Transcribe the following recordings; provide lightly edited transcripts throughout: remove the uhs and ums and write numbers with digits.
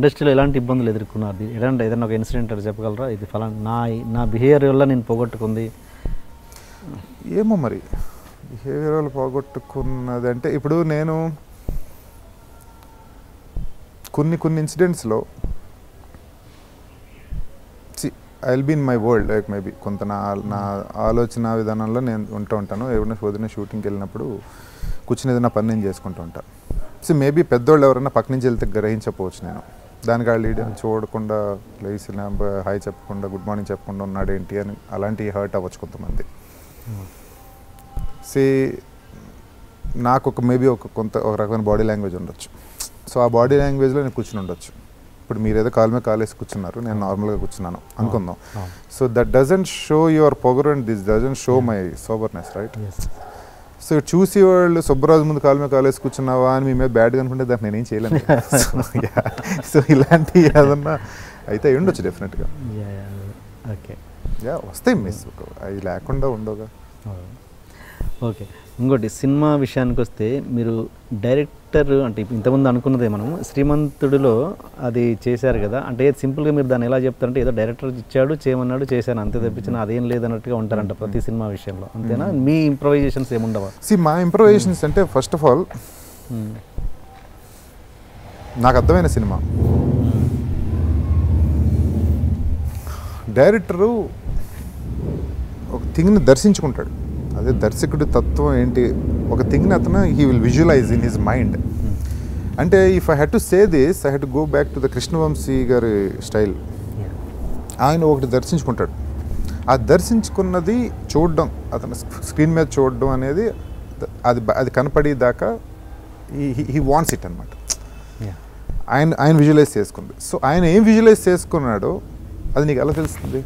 ఇండస్ట్రీలో ఎలాంటి ఇబ్బందులు ఎదుర్కొన్నారు? ఏదైనా ఒక ఇన్సిడెంట్ చెప్పగలరా? ఇది ఫలానా నా బిహేవియర్ వల్ల నేను పోగొట్టుకుంది. ఏమో మరి బిహేవియర్ పోగొట్టుకున్నది అంటే, ఇప్పుడు నేను కొన్ని ఇన్సిడెంట్స్లో I will be in my world, like maybe కొంత నా ఆలోచన విధానంలో నేను ఉంటాను. ఏమైనా వదిన షూటింగ్కి వెళ్ళినప్పుడు కూర్చుని ఏదైనా పని నేను చేసుకుంటూ ఉంటాను. మేబీ పెద్దోళ్ళు ఎవరైనా పక్క నుంచి వెళ్తే గ్రహించకపోవచ్చు నేను. దానికి వాళ్ళు చూడకుండా లేచిన హాయ్ చెప్పకుండా గుడ్ మార్నింగ్ చెప్పకుండా ఉన్నాడేంటి అని అలాంటి హర్ట్ అవ్వచ్చు కొంతమంది. నాకు మేబీ ఒక రకమైన బాడీ లాంగ్వేజ్ ఉండొచ్చు. సో ఆ బాడీ లాంగ్వేజ్లో నేను కూర్చుని ఉండొచ్చు. ఇప్పుడు మీరు ఏదో కాలు మీద కాలేసి కూర్చున్నారు, నేను నార్మల్గా కూర్చున్నాను అనుకుందాం. So that doesn't show your పొగర్ and this doesn't show my soberness, right? So చూసి వాళ్ళు సుబ్బరాజు ముందు కాలు మీద కాలేసి కూర్చున్నావా అని మీ మీద బ్యాడ్గా అనుకుంటే దాన్ని నేనేం చేయలేను. సో ఇలాంటి ఏదన్నా అయితే అయి ఉండొచ్చు డెఫినెట్గా. ఓకే, వస్తాయి మిస్, అవి లేకుండా ఉండవుగా. ఓకే, ఇంకోటి సినిమా విషయానికి వస్తే మీరు డైరెక్టర్ అంటే ఇంతకుముందు అనుకున్నదే మనం శ్రీమంతుడిలో అది చేశారు కదా, అంటే సింపుల్గా మీరు దాన్ని ఎలా చెప్తారంటే ఏదో డైరెక్టర్ ఇచ్చాడు చేయమన్నాడు చేశాను అంతే తప్పించిన అదేం లేదన్నట్టుగా ఉంటారంట ప్రతి సినిమా విషయంలో, అంతేనా? మీ ఇంప్రొవైజేషన్స్ ఏముండవా? మా ఇంప్రొవైజేషన్స్ అంటే ఫస్ట్ ఆఫ్ ఆల్ నాకు అర్థమైన సినిమా డైరెక్టరు ఒక థింగ్ని దర్శించుకుంటాడు. అదే దర్శకుడి తత్వం ఏంటి, ఒక థింగ్ని అతను he will visualize in his mind. అంటే if I had to say this, I had to go back to the Krishna Vamsi గారి స్టైల్. ఆయన ఒకటి దర్శించుకుంటాడు, ఆ దర్శించుకున్నది చూడడం, అతను స్క్రీన్ మీద చూడడం అనేది అది కనపడేదాకా హీ వాంట్స్ ఇట్ అనమాట. ఆయన విజువలైజ్ చేసుకుంది. సో ఆయన ఏం విజువలైజ్ చేసుకున్నాడో అది నీకు ఎలా తెలుస్తుంది?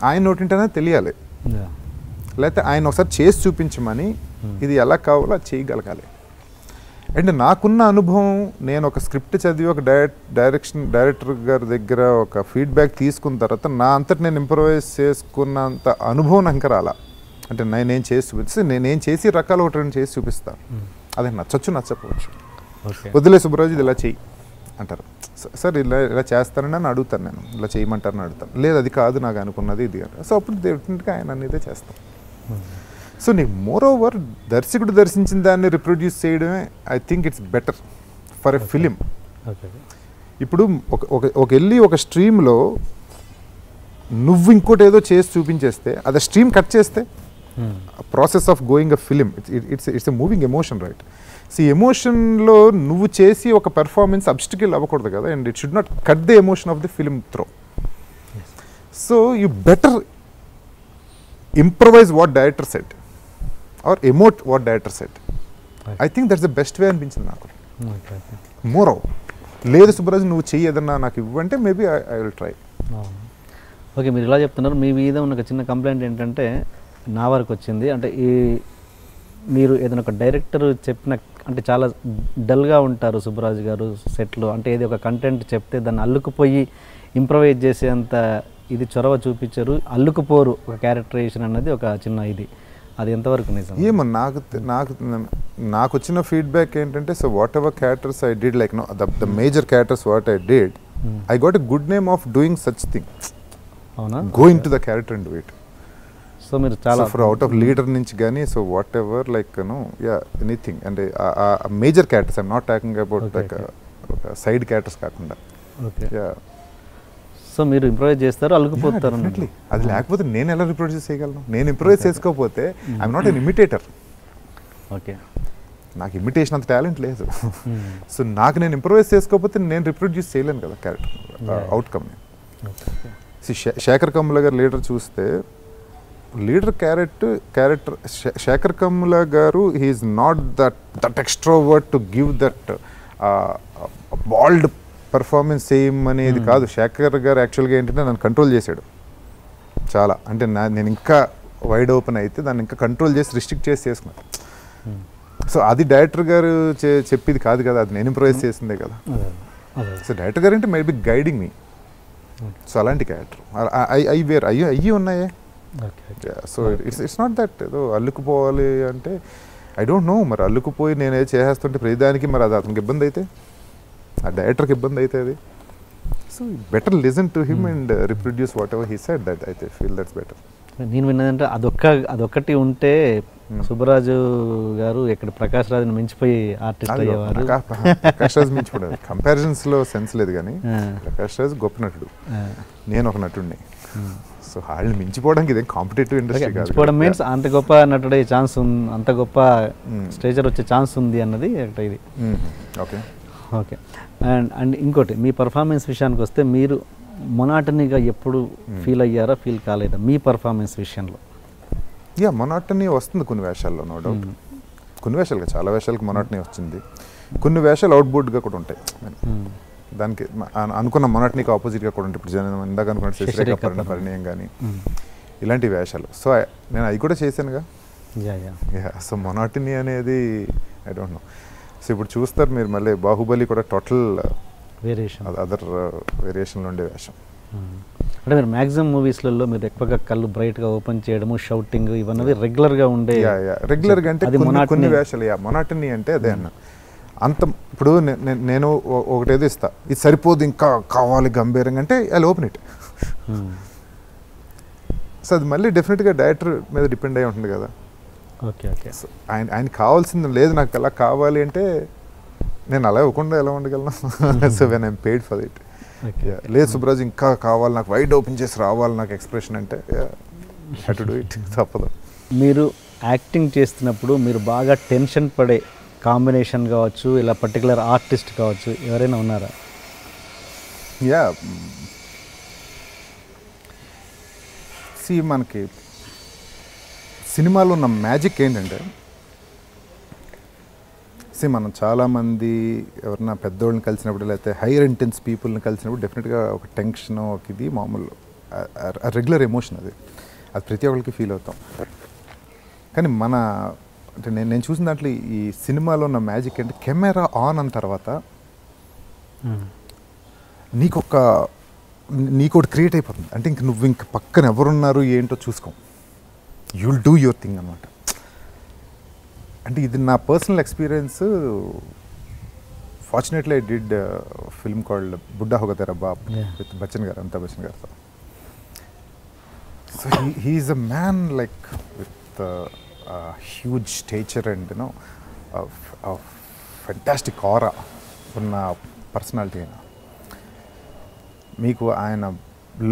ఆయన నోటింటనే తెలియాలి, లేకపోతే ఆయన ఒకసారి చేసి చూపించమని ఇది ఎలా కావాలో అది చేయగలగాలి. అండ్ నాకున్న అనుభవం, నేను ఒక స్క్రిప్ట్ చదివి ఒక డైరెక్టర్ గారి దగ్గర ఒక ఫీడ్బ్యాక్ తీసుకున్న తర్వాత నా అంతటి నేను ఇంప్రొవైజ్ చేసుకున్నంత అనుభవం నాకు రాలా. అంటే నేను చేసి చూపిస్తే నేను చేసి రకాలు ఒకటి రెండు చేసి చూపిస్తాను. అది నచ్చచ్చు నచ్చకపోవచ్చు. వదిలే సుబ్బరాజు ఇది ఇలా చెయ్యి అంటారు, సార్ ఇలా చేస్తానని అని అడుగుతాను, నేను ఇలా చేయమంటారని అడుగుతాను. లేదు అది కాదు నాకు అనుకున్నది ఇది అంటారు. సో అప్పుడు డెఫినెట్గా ఆయన అనేదే చేస్తాం. సో నీకు మోర్ ఓవర్ దర్శకుడు దర్శించిన దాన్ని రిప్రొడ్యూస్ చేయడమే I think it's better for a film. ఇప్పుడు ఒక వెళ్ళి ఒక స్ట్రీమ్లో నువ్వు ఇంకోటి ఏదో చేసి చూపించేస్తే అది స్ట్రీమ్ కట్ చేస్తే process of going a film it's a moving emotion, right? So ఎమోషన్లో నువ్వు చేసి ఒక పెర్ఫార్మెన్స్ అబ్స్టికల్ అవ్వకూడదు కదా, and it should not cut the emotion of the film through. So you better improvise what director set or emote what director set. I think that's the best way అనిపించింది నాకు. మోరో లేదు సుబ్బరాజు నువ్వు చెయ్యి ఏదన్నా నాకు ఇవ్వంటే maybe I will try. Okay, మీరు ఇలా చెప్తున్నారు. మీ మీద ఉన్న ఒక చిన్న కంప్లైంట్ ఏంటంటే నా వరకు వచ్చింది, అంటే మీరు ఏదైనా ఒక డైరెక్టర్ చెప్పిన అంటే చాలా డల్గా ఉంటారు సుబ్బరాజు గారు సెట్లో, అంటే ఏది ఒక కంటెంట్ చెప్తే దాన్ని అల్లుకుపోయి ఇంప్రొవైజ్ చేసేంత ఇది చొరవ చూపించారు, అల్లుకుపోరు ఒక క్యారెక్టరైజేషన్ అన్నది ఒక చిన్న ఇది, అది ఎంతవరకు నిజం? ఏమో నాకు వచ్చిన ఫీడ్బ్యాక్ ఏంటంటే, so whatever characters I did, like no the major characters what I did, I got a good name of doing such thing. అవునా? Going to the character and do it. So మీరు చాలా ఫర్ అవుట్ ఆఫ్ లీడర్ నుంచి కానీ, so whatever like anything, అంటే major characters I'm not talking about like side characters కాకుండా. ఓకే, సో మీరు ఇంప్రొవైజ్ చేస్తారు, అల్లుకుపోతారు. అది లేకపోతే నేను ఎలా రిప్రొడ్యూస్ చేయగలను? నేను ఇంప్రొవైజ్ చేసుకోకపోతే I'm not an imitator. Okay, నాకు ఇమిటేషన్ అంత టాలెంట్ లేదు. సో నాకు నేను ఇంప్రొవైజ్ చేసుకోకపోతే నేను రిప్రొడ్యూస్ చేయలేను కదా క్యారెక్టర్ అవుట్కమ్ని. శేఖర్ కమ్ముల గారు లీడర్ చూస్తే, leader character Shekhar Kammula garu he's not that extrovert to give that bold performance చేయమనేది కాదు. శేఖర్ గారు యాక్చువల్గా ఏంటంటే నన్ను కంట్రోల్ చేశాడు చాలా. అంటే నేను ఇంకా వైడ్ ఓపెన్ అయితే దాన్ని ఇంకా కంట్రోల్ చేసి రిస్ట్రిక్ట్ చేసి చేసుకున్నాను. సో అది డైరెక్టర్ గారు చెప్పేది కాదు కదా, అది నేను ఇంప్రొవైజ్ చేసిందే కదా. సో డైరెక్టర్ గారు అంటే మేబీ గైడింగ్ మీ. సో అలాంటి క్యారెక్టర్ అయ్యి ఉన్నాయే. సో ఇట్స్ నాట్ దట్ ఏదో అల్లుకుపోవాలి అంటే ఐ డోంట్ నో, మరి అల్లుకుపోయి నేనే చేసేస్తుంటే ప్రతిదానికి మరి అది అతనికి ఇబ్బంది అయితే, ఆ డైరెక్టర్కి ఇబ్బంది అయితే అది. So better listen to him and reproduce what ever he said. That I feel that's better. నేను విన్నదంటే అదొక్కటి ఉంటే సుబ్బరాజు గారు ఇక్కడ ప్రకాష్ రాజుని మించిపోయి ఆర్టిస్ట్ అయ్యేవారు. ప్రకాష్ రాజ్ మించిపోయాడు, కంపారిజన్స్లో సెన్స్ లేదు, కానీ ప్రకాష్ రాజ్ గొప్ప నటుడు, నేను ఒక నటుడిని. సో వాళ్ళని మించిపోవడానికి ఇదేం కాంపిటేటివ్ ఇండస్ట్రీ కాదు. మించిపోవడం మీన్స్ అంత గొప్ప నటుడే ఛాన్స్ ఉంది, అంత గొప్ప స్టేజర్ వచ్చే ఛాన్స్ ఉంది అన్నది ఒకటి ఇది. Okay okay. అండ్ ఇంకోటి, మీ పర్ఫార్మెన్స్ విషయానికి వస్తే మీరు మొనాటనీగా ఎప్పుడు ఫీల్ అయ్యారా, ఫీల్ కాలేదా మీ పర్ఫార్మెన్స్ విషయంలో? మొనాటనీ వస్తుంది కొన్ని వేషాల్లో, నో డౌట్. కొన్ని వేషాలుగా, చాలా వేషాలకు మొనాటనీ వచ్చింది. కొన్ని వేషాలు అవుట్బోర్డ్గా కూడా ఉంటాయి, దానికి అనుకున్న మొనాటనీకి ఆపోజిట్గా కూడా ఉంటాయి. ఇప్పుడు ఇందాక అనుకున్న శశిరేఖ పరిణయం కానీ ఇలాంటి వేషాలు. సో నేను అవి కూడా చేశానుగా. సో మొనాటనీ అనేది ఐ డోంట్ నో. సో ఇప్పుడు చూస్తారు మీరు మళ్ళీ బాహుబలి కూడా టోటల్ వేరియేషన్, అదర్ వేరియేషన్లో ఉండే వేషం. అంటే మీరు మ్యాక్సిమం మూవీస్లలో మీరు ఎక్కువగా కళ్ళు బ్రైట్గా ఓపెన్ చేయడము, షౌటింగ్ ఇవన్నీ రెగ్యులర్గా ఉండే. రెగ్యులర్గా అంటే కొన్ని వేషాలు మొనాటనీ అంటే అదే అన్న. అంత ఇప్పుడు నేను ఒకటేదో ఇస్తా, ఇది సరిపోదు ఇంకా కావాలి గంభీరంగా అంటే ఐ ఓపెన్ ఇట్. సో అది మళ్ళీ డెఫినెట్గా డైరెక్టర్ మీద డిపెండ్ అయి ఉంటుంది కదా. Okay okay. సో ఆయన కావాల్సింది లేదు, నాకు అలా కావాలి అంటే నేను అలా ఇవ్వకుండా ఎలా ఉండగలను. So when I'm paid for it. లేదు సుబ్రాజ్ ఇంకా కావాలి, నాకు వైడ్ ఓపెన్ చేసి రావాలి నాకు ఎక్స్ప్రెషన్ అంటే హ్యావ్ టు డూ ఇట్, తప్పదు. మీరు యాక్టింగ్ చేస్తున్నప్పుడు మీరు బాగా టెన్షన్ పడే కాంబినేషన్ కావచ్చు, ఇలా పర్టికులర్ ఆర్టిస్ట్ కావచ్చు, ఎవరైనా ఉన్నారా? మనకి సినిమాలో ఉన్న మ్యాజిక్ ఏంటంటే, మనం చాలామంది ఎవరన్నా పెద్దోళ్ళని కలిసినప్పుడు లేకపోతే హైయర్ ఇంటెన్స్ పీపుల్ని కలిసినప్పుడు డెఫినెట్గా ఒక టెన్షన్, ఒక ఇది మామూలు రెగ్యులర్ ఎమోషన్, అది ప్రతి ఒక్కరికి ఫీల్ అవుతాం. కానీ అంటే నేను చూసిన దాంట్లో ఈ సినిమాలో ఉన్న మ్యాజిక్ అంటే, కెమెరా ఆన్ అన్న తర్వాత నీకొకటి క్రియేట్ అయిపోతుంది. అంటే నువ్వు ఇంక పక్కన ఎవరున్నారు ఏంటో చూసుకో, యుల్ డూ యువర్ థింగ్ అనమాట. అంటే ఇది నా personal experience. Fortunately I did film called Buddha Hoga Tera Baap with Bachchan garu, Amitabh Bachchan గారితో. So he's a man like with huge stature and fantastic aura ఉన్న పర్సనాలిటీ. అయినా మీకు ఆయన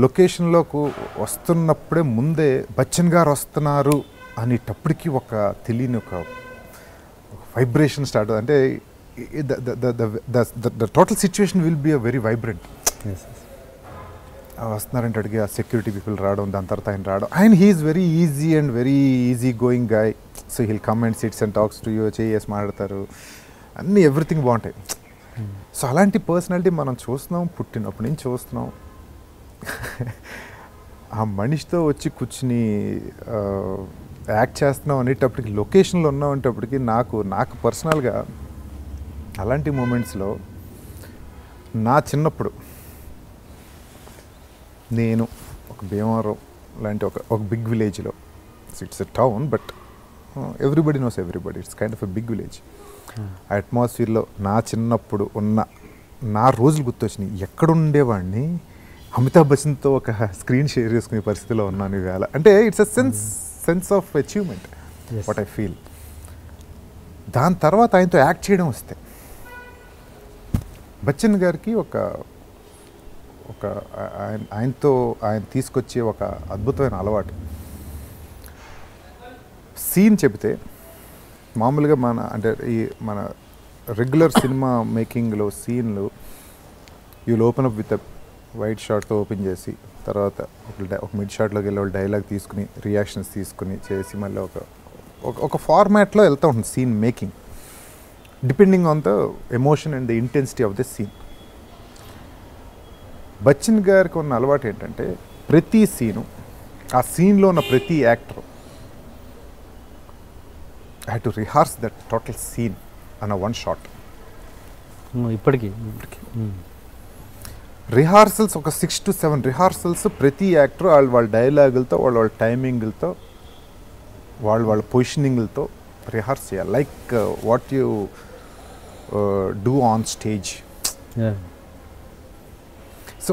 లొకేషన్లోకి వస్తున్నప్పుడే ముందే బచ్చన్ గారు వస్తున్నారు అనేటప్పటికీ ఒక తెలియని ఒక వైబ్రేషన్ స్టార్ట్ అవుతుంది. అంటే the total situation will be a very vibrant. వస్తున్నారంటే అడిగి ఆ సెక్యూరిటీ పీపుల్ రావడం, దాని తర్వాత ఆయన రావడం, ఆయన he is very easy and very easy going guy. So he'll come and sits and talks to you, చేసి మాట్లాడతారు, అన్నీ ఎవ్రీథింగ్ బాగుంటాయి. సో అలాంటి పర్సనాలిటీ మనం చూస్తున్నాం, పుట్టినప్పటి నుంచి చూస్తున్నాం. ఆ మనిషితో వచ్చి కూర్చుని యాక్ట్ చేస్తున్నాం అనేటప్పటికి, లొకేషన్లో ఉన్నాం అనేటప్పటికి నాకు పర్సనల్గా అలాంటి మూమెంట్స్లో నా చిన్నప్పుడు నేను ఒక భీమవరం లాంటి ఒక బిగ్ విలేజ్లో, it's a town but everybody knows everybody, it's kind of a big village. ఆ అట్మాస్ఫియర్లో నా చిన్నప్పుడు ఉన్న నా రోజులు గుర్తొచ్చినాయి. ఎక్కడుండేవాడిని, అమితాబ్ బచ్చన్తో ఒక స్క్రీన్ షేర్ చేసుకునే పరిస్థితిలో ఉన్నాను ఇవాళ. అంటే it's a sense of achievement what I feel. దాని తర్వాత ఆయనతో యాక్ట్ చేయడం వస్తే, బచ్చన్ గారికి ఆయన తీసుకొచ్చే ఒక అద్భుతమైన అలవాటు, సీన్ చెబితే మామూలుగా మన రెగ్యులర్ సినిమా మేకింగ్లో సీన్లు you'll open up with wide షాట్తో ఓపెన్ చేసి, తర్వాత ఒక మిడ్ షాట్లోకి వెళ్ళి వాళ్ళు డైలాగ్ తీసుకుని రియాక్షన్స్ తీసుకుని చేసి మళ్ళీ ఒక ఫార్మాట్లో వెళ్తూ ఉంటుంది scene making, depending on the emotion and the intensity of the scene. Bachchan గారికి ఉన్న అలవాటు ఏంటంటే, ప్రతి సీను, ఆ సీన్లో ఉన్న ప్రతి actor I have to rehearse that total scene అన్న వన్ షాట్. ఇప్పటికీ రిహార్సల్స్ ఒక 6 to 7 రిహార్సల్స్ ప్రతి యాక్టర్ వాళ్ళ డైలాగులతో, వాళ్ళ టైమింగ్లతో, వాళ్ళ పొజిషనింగ్లతో రిహార్స్ చేయాలి, like what you do on stage. So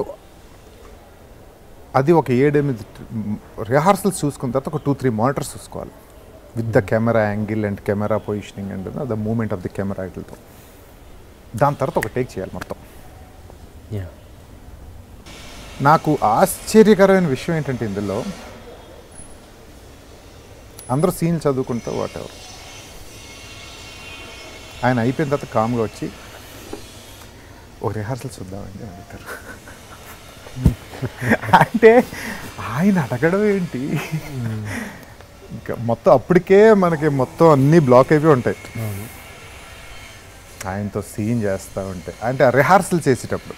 అది ఒక 7-8 రిహార్సల్స్ చూసుకున్న తర్వాత ఒక 2-3 మానిటర్స్ చూసుకోవాలి with the camera angle and camera positioning and the moment of the camera వీటితో. దాని తర్వాత ఒక టేక్ చేయాలి మొత్తం. నాకు ఆశ్చర్యకరమైన విషయం ఏంటంటే ఇందులో అందరూ సీన్లు చదువుకుంటూ వాటెవర్, ఆయన అయిపోయిన తర్వాత కామ్గా వచ్చి ఒక రిహార్సల్ చూద్దామండి అడుగుతారు. అంటే ఆయన అడగడం ఏంటి, ఇంకా మొత్తం అప్పటికే మనకి మొత్తం అన్నీ బ్లాక్ అయిపోయి ఉంటాయి. ఆయనతో సీన్ చేస్తూ ఉంటే అంటే ఆ రిహార్సల్ చేసేటప్పుడు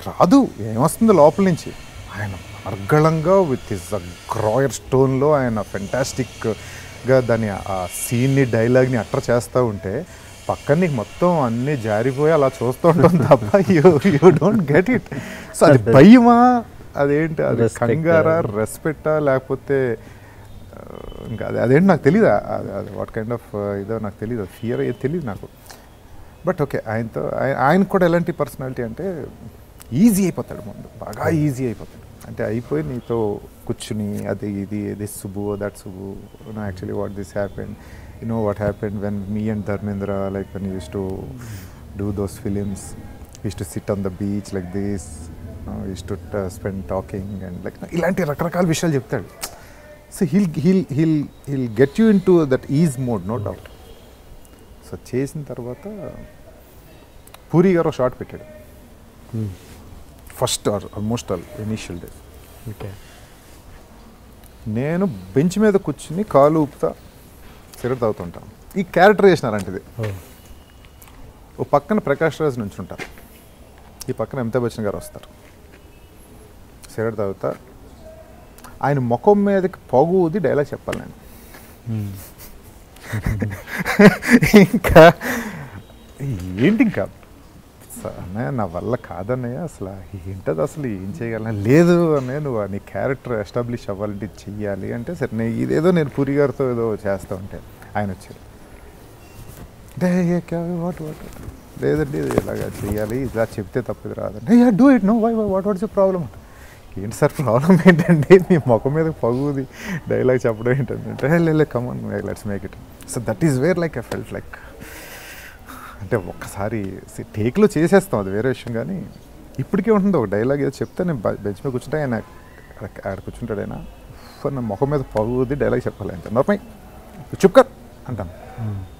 రాదు, ఏమొస్తుంది లోపల నుంచి. ఆయన అర్గళంగా విత్ హిస్ గ్రాయర్ స్టోన్లో ఆయన ఫెంటాస్టిక్గా దాన్ని ఆ సీన్ని డైలాగ్ని అట్టర్ చేస్తూ ఉంటే పక్కన నీకు మొత్తం అన్నీ జారిపోయి అలా చూస్తూ ఉంటాం తప్ప you don't get it. So అది భయమా, అదేంటి, అది కంగారా, రెస్పెక్టా, లేకపోతే ఇంకా అదేంటి నాకు తెలీదు. అది వాట్ కైండ్ ఆఫ్ ఇదో నాకు తెలీదు, ఫియర్ ఏది తెలియదు నాకు. బట్ ఓకే, ఆయనతో ఆయనకు కూడా ఎలాంటి పర్సనాలిటీ అంటే ఈజీ అయిపోతాడు ముందు, బాగా ఈజీ అయిపోతాడు. అంటే అయిపోయి నీతో కూర్చుని అది ఇది this Subbu that Subbu, actually what this happened, you know what happened when me and Dharmendra, like when we used to do those films, we used to sit on the beach like this, we used to spend talking and like ilanti rakrakal vishayalu cheptadu. So he'll get you into that ease mode, no doubt. So chesin tarvata Puri garu shot pettadu first or almost all initial days. Okay. నేను bench మీద కూర్చుని కాలు ఊపుతా cigarette తాగుతుంటాను. ఈ character చేసినారంటిది. ఓ పక్కన ప్రకాష్ రాజ్ నుంచి ఉంటారు, ఈ పక్కన అమితాబ్ బచ్చన్ గారు వస్తారు. సిగరెట్ తాగుతా ఆయన ముఖం మీదకి పొగు ఊది డైలాగ్ చెప్పాలి నేను. ఇంకా ఏంటి ఇంకా అన్నయ్య నా వల్ల కాదన్నయ్య, అసలు ఏంటది, అసలు ఏం చేయగలను, లేదు అన్నయ్య నువ్వు నీ క్యారెక్టర్ ఎస్టాబ్లిష్ అవ్వాలంటే చెయ్యాలి అంటే సరే నేను ఇదేదో నేను పూరి గారితో ఏదో చేస్తూ ఉంటే ఆయన వచ్చారు, వాట్ లేదండి ఇది ఇలాగా చెయ్యాలి, ఇలా చెప్తే తప్పది రాదండి, do it no why what's you problem. ఏంటి సార్ ప్రాబ్లం ఏంటండి, మీ ముఖం మీద పగుది డైలాగ్ చెప్పడం ఏంటంటే లే come on let's make it. So that is where like I felt like, అంటే ఒక్కసారి టేక్లో చేసేస్తాం అది వేరే విషయం, కానీ ఇప్పటికే ఉంటుంది ఒక డైలాగ్ ఏదో చెప్తే నేను బెంచ్ మీద కూర్చుంటే ఆయన ఆడ కూర్చుంటాడు, ఆయన నా ముఖం మీద పగుది డైలాగ్ చెప్పాలి అంటే నోర్మై చుప్కర్ అంటాను,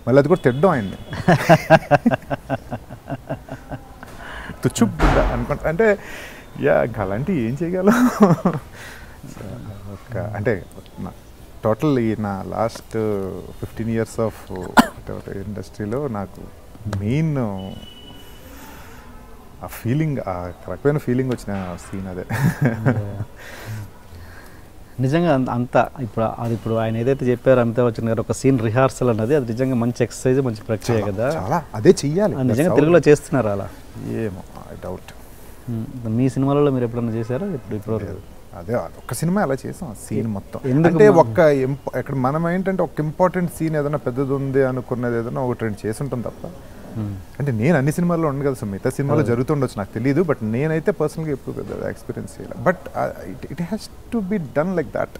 మళ్ళీ అది కూడా తిడ్డం ఆయన్ని చుప్ అనుకుంటా. అంటే ఇంకా అలాంటివి ఏం చేయగలం. అంటే టోటల్ ఈ నా లాస్ట్ 15 years ఆఫ్ ఇండస్ట్రీలో నాకు మెయిన్ ఆ ఫీలింగ్, ఆ రకమైన ఫీలింగ్ వచ్చిన సీన్ అదే. నిజంగా అంత ఇప్పుడు ఆయన ఏదైతే చెప్పారో అమితాబ్ బచ్చన్ గారు ఒక సీన్ రిహార్సల్ అన్నది అది నిజంగా మంచి ఎక్సర్సైజ్, మంచి ప్రక్రియ కదా. చాలా అదే చెయ్యాలి. నిజంగా తెలుగులో చేస్తున్నారు అలా? ఏమో డౌట్. మీ సినిమాలలో మీరు ఎప్పుడన్నా చేశారా? ఇప్పుడు అదే ఒక సినిమా అలా చేసాం, సీన్ మొత్తం. అంటే ఇక్కడ మనం ఏంటంటే ఒక ఇంపార్టెంట్ సీన్ ఏదైనా పెద్దది ఉంది అనుకున్నది ఏదైనా ఒకటి రెండు చేసి ఉంటాం తప్ప. అంటే నేను అన్ని సినిమాల్లో ఉండదు కదా, మిగతా సినిమాలో జరుగుతుండొచ్చు నాకు తెలియదు, బట్ నేనైతే పర్సనల్గా ఎప్పుడు ఎక్స్పీరియన్స్ చేయాలి. But it has to be done like that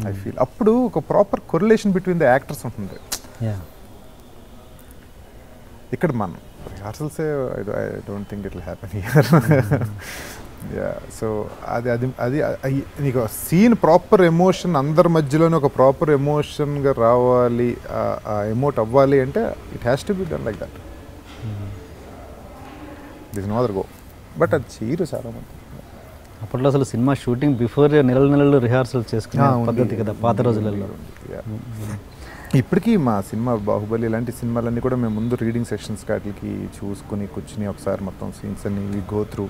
I feel. అప్పుడు ఒక proper correlation between the actors ఉంటుంది. ఇక్కడ మనం రిహార్సల్సే I don't think it will happen here. So అది నీకు సీన్ ప్రాపర్ ఎమోషన్ అందరి మధ్యలోనే ఒక ప్రాపర్ ఎమోషన్గా రావాలి, ఎమోట్ అవ్వాలి అంటే it has to be done like that. This no other go. But అది చేయరు చాలామంది. అప్పట్లో అసలు సినిమా షూటింగ్ బిఫోర్ నెలలు రిహార్సల్ చేసుకునే పద్ధతి కదా పాత రోజులలో. ఇప్పటికీ మా సినిమా బాహుబలి ఇలాంటి సినిమాలన్నీ కూడా మేము ముందు రీడింగ్ సెషన్స్ వాటికి చూసుకుని కూర్చుని ఒకసారి మొత్తం సీన్స్ అన్ని we go through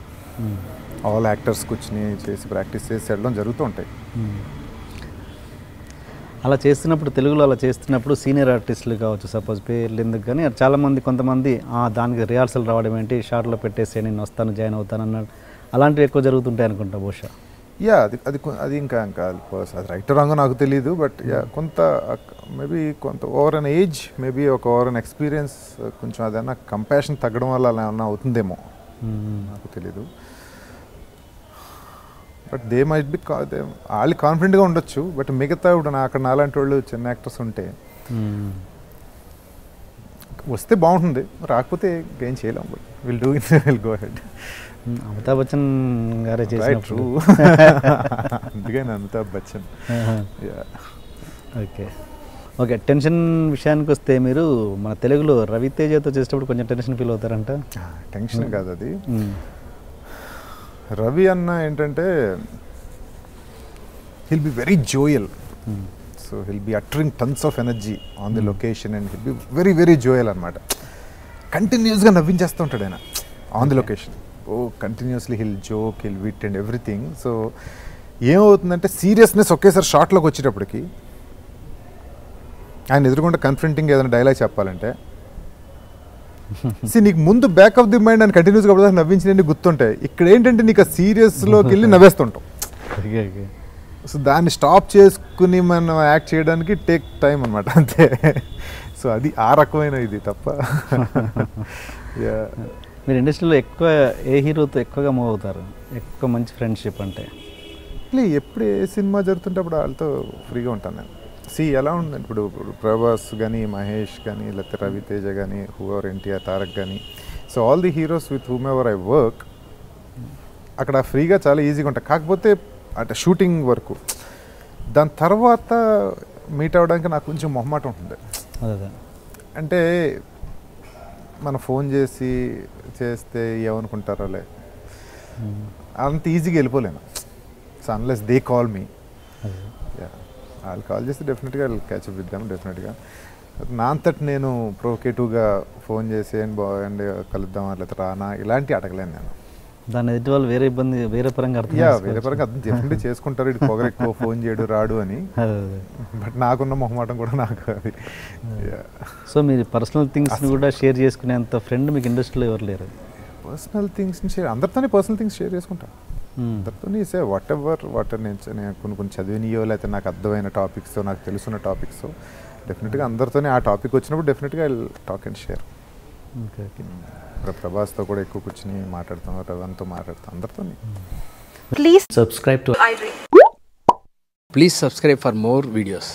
all actors కూర్చుని చేసి ప్రాక్టీస్ చేసి వెళ్ళడం జరుగుతూ ఉంటాయి. అలా తెలుగులో అలా చేస్తున్నప్పుడు సీనియర్ ఆర్టిస్టులు కావచ్చు, సపోజ్ పేర్లు ఎందుకు కానీ చాలామంది కొంతమంది దానికి రిహార్సల్ రావడం ఏంటి, షార్ట్లో పెట్టేసి నేను వస్తాను జాయిన్ అవుతాను అన్నాడు, అలాంటివి ఎక్కువ జరుగుతుంటాయి అనుకుంటా బహుశా. యా అది ఇంకా అది రైట్ రాంగ్ నాకు తెలియదు, బట్ యా కొంత మేబీ కొంత ఓవర్ అన్ ఏజ్, మేబీ ఒక ఓవర్ అన్ ఎక్స్పీరియన్స్, కొంచెం అదన్నా కంపాషన్ తగ్గడం వల్ల అలా ఏమన్నా అవుతుందేమో నాకు తెలీదు. బట్ దే మైట్ బి వాళ్ళు కాన్ఫిడెంట్గా ఉండొచ్చు, బట్ మిగతా ఇప్పుడు అక్కడ నాలాంటి వాళ్ళు చిన్న యాక్టర్స్ ఉంటే వస్తే బాగుంటుంది, రాకపోతే ఏం చేయలేం. But will do it, will go head. Amitabh Bachchan గారే చేసినప్పుడు అందుకని Amitabh Bachchan. Okay okay. Tension విషయానికి వస్తే మీరు మన తెలుగులో రవితేజతో చేసేటప్పుడు కొంచెం టెన్షన్ ఫీల్ అవుతారంట? టెన్షన్ కాదు అది. రవి అన్న ఏంటంటే he'll be very jovial. So he'll be uttering tons of energy on the location and he'll be very very jovial అన్నమాట. కంటిన్యూస్గా నవ్వించేస్తూ ఉంటాడు ఆయన on the location. Continuously he'll joke, he'll wit and everything. So ఏమవుతుందంటే seriousness ఒకేసారి షార్ట్లోకి వచ్చేటప్పటికి ఆయన ఎదురుకుండా confronting ఏదైనా డైలాగ్ చెప్పాలంటే నీకు ముందు బ్యాక్ ఆఫ్ ది మైండ్ అని కంటిన్యూస్గా నవ్వించినవి గుర్తుంటాయి. ఇక్కడ ఏంటంటే నీకు ఆ సీరియస్లోకి వెళ్ళి నవ్వేస్తుంటాం. సో దాన్ని స్టాప్ చేసుకుని మనం యాక్ట్ చేయడానికి టేక్ టైం అనమాట, అంతే. సో అది ఆ రకమైన ఇది తప్ప. మీరు ఇండస్ట్రీలో ఎక్కువ ఏ హీరోతో ఎక్కువగా మూవ్ అవుతారు? ఎక్కువ మంచి ఫ్రెండ్షిప్ అంటే ఎప్పుడు ఏ సినిమా జరుగుతుంటే అప్పుడు వాళ్ళతో ఫ్రీగా ఉంటాను నేను. ఎలా ఉంది ఇప్పుడు ప్రభాస్ కానీ, మహేష్ కానీ, లేకపోతే రవితేజ కానీ, హూవర్ ఎన్టీఆర్, తారక్ కానీ, so all the heroes with whom ever I work అక్కడ ఫ్రీగా చాలా ఈజీగా ఉంటాయి. కాకపోతే అంటే షూటింగ్ వరకు, దాని తర్వాత మీట్ అవ్వడానికి నాకు కొంచెం మొహమాటం ఉంటుంది. అంటే మనం ఫోన్ చేస్తే ఏమనుకుంటారోలే, అంత ఈజీగా వెళ్ళిపోలేను. So unless they call me, వాళ్ళు కాల్ చేస్తే డెఫినెట్గా I catch up with them డెఫినెట్గా. నా అంతటి నేను ప్రొవోకేటివ్గా ఫోన్ చేసి బాగుండి కలుద్దామా లేకపోతే రానా ఇలాంటివి అడగలేను నేను. దాని ఎదుటి వాళ్ళు వేరే పరంగా అర్థం డెఫినెట్లీ చేసుకుంటారు, ఇటు పొగరు ఎక్కువ ఫోన్ చేయడు రాడు అని. బట్ నాకున్న మొహమాటం కూడా నాకు అది. సో మీరు పర్సనల్ థింగ్స్ని కూడా షేర్ చేసుకునేంత ఫ్రెండ్ మీకు ఇండస్ట్రీలో ఎవరు లేరు? పర్సనల్ థింగ్స్ని అందరితోనే పర్సనల్ థింగ్స్ షేర్ చేసుకుంటాను. అందరితోనే వాట్ నేను కొన్ని చదివినయో లేకపోతే నాకు అర్థమైన టాపిక్స్, నాకు తెలుసున్న టాపిక్స్ డెఫినెట్గా అందరితోనే ఆ టాపిక్ వచ్చినప్పుడు డెఫినెట్గా ఐ ప్టాక్ అండ్ షేర్. ఇప్పుడు ప్రభాస్తో కూడా ఎక్కువ కూర్చొని మాట్లాడతాం, రవన్తో మాట్లాడతాం, అందరితో. Please subscribe to iDream. Please subscribe for more videos.